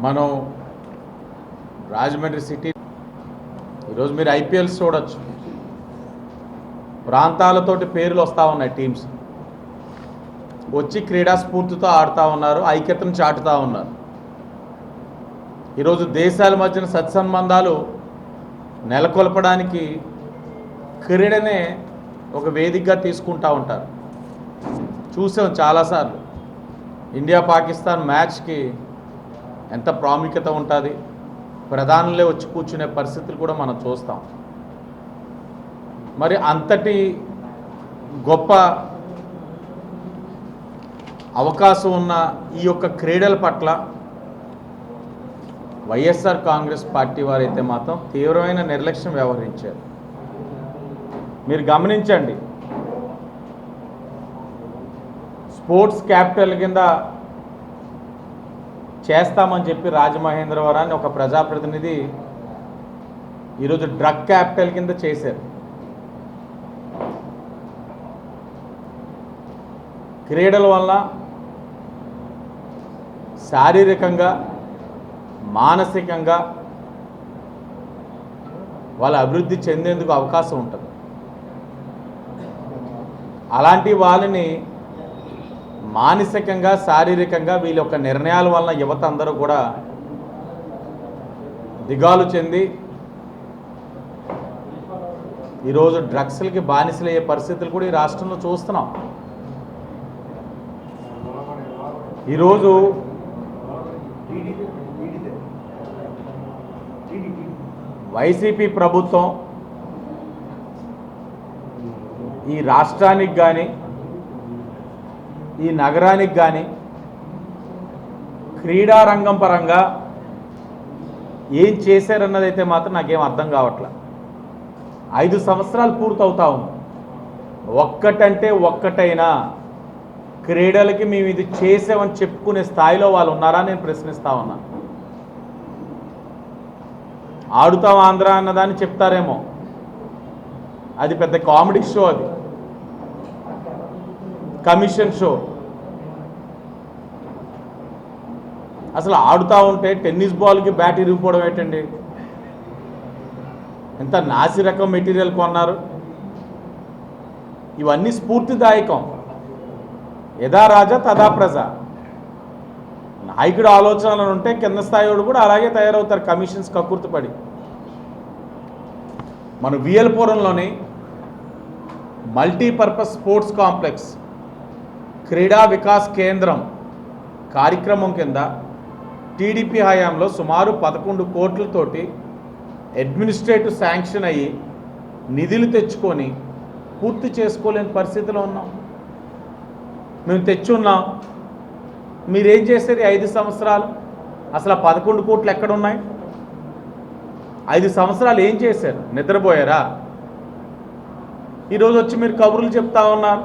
మనం రాజమండ్రి సిటీ ఈరోజు మీరు ఐపీఎల్స్ చూడొచ్చు. ప్రాంతాలతోటి పేర్లు వస్తూ ఉన్నాయి. టీమ్స్ వచ్చి క్రీడా స్ఫూర్తితో ఆడుతూ ఉన్నారు, ఐక్యతను చాటుతూ ఉన్నారు. ఈరోజు దేశాల మధ్యన సత్సంబంధాలు నెలకొల్పడానికి క్రీడనే ఒక వేదికగా తీసుకుంటూ ఉంటారు. చూసాం చాలాసార్లు ఇండియా పాకిస్తాన్ మ్యాచ్కి ఎంత ప్రాముఖ్యత ఉంటుంది, ప్రధానులే వచ్చి కూర్చునే పరిస్థితులు కూడా మనం చూస్తాం. మరి అంతటి గొప్ప అవకాశం ఉన్న ఈ యొక్క క్రీడల పట్ల వైఎస్ఆర్ కాంగ్రెస్ పార్టీ వారైతే మాత్రం తీవ్రమైన నిర్లక్ష్యం వ్యవహరించారు. మీరు గమనించండి, స్పోర్ట్స్ క్యాపిటల్ కింద చేస్తామని చెప్పి రాజమహేంద్రవరాన్ని ఒక ప్రజాప్రతినిధి ఈరోజు డ్రగ్ క్యాపిటల్ కింద చేశారు. క్రీడల వల్ల శారీరకంగా మానసికంగా వాళ్ళ అభివృద్ధి చెందేందుకు అవకాశం ఉంటుంది. అలాంటి వాళ్ళని మానసికంగా శారీరకంగా వీళ్ళ యొక్క నిర్ణయాల వలన యువత అందరూ కూడా దిగాలు చెంది ఈరోజు డ్రగ్స్లకి బానిసలయ్యే పరిస్థితులు కూడా ఈ రాష్ట్రంలో చూస్తున్నాం. ఈరోజు వైసీపీ ప్రభుత్వం ఈ రాష్ట్రానికి కానీ ఈ నగరానికి కానీ క్రీడారంగం పరంగా ఏం చేశారన్నదైతే మాత్రం నాకేం అర్థం కావట్లే. 5 సంవత్సరాలు పూర్తవుతా ఉంది. ఒక్కటంటే ఒక్కటైనా క్రీడలకి మేము ఇది చేసామని చెప్పుకునే స్థాయిలో వాళ్ళు ఉన్నారా నేను ప్రశ్నిస్తా ఉన్నా. ఆడుతాం ఆంధ్ర అన్నదాన్ని చెప్తారేమో, అది పెద్ద కామెడీ షో, అది కమిషన్ షో. అసలు ఆడుతూ ఉంటే టెన్నిస్ బాల్కి బ్యాట్ ఇరిగిపోవడం ఏంటండి? ఎంత నాసి రకం మెటీరియల్ కొన్నారు. ఇవన్నీ స్ఫూర్తిదాయకం. యథా రాజా తదా ప్రజ. నాయకుడు ఆలోచనలు ఉంటే కింద స్థాయివాడు కూడా అలాగే తయారవుతారు, కమిషన్స్ కక్కుర్తిపడి. మన విఎల్పురంలోని మల్టీపర్పస్ స్పోర్ట్స్ కాంప్లెక్స్ క్రీడా వికాస్ కేంద్రం కార్యక్రమం కింద టీడీపీ హయాంలో సుమారు 11 కోట్లతోటి అడ్మినిస్ట్రేటివ్ శాంక్షన్ అయ్యి నిధులు తెచ్చుకొని పూర్తి చేసుకోలేని పరిస్థితిలో ఉన్నాం. మేము తెచ్చున్నాం, మీరేం చేశారు? 5 సంవత్సరాలు అసలు 11 కోట్లు ఎక్కడున్నాయి? 5 సంవత్సరాలు ఏం చేశారు? నిద్రపోయారా? ఈరోజు వచ్చి మీరు కబుర్లు చెప్తా ఉన్నారు.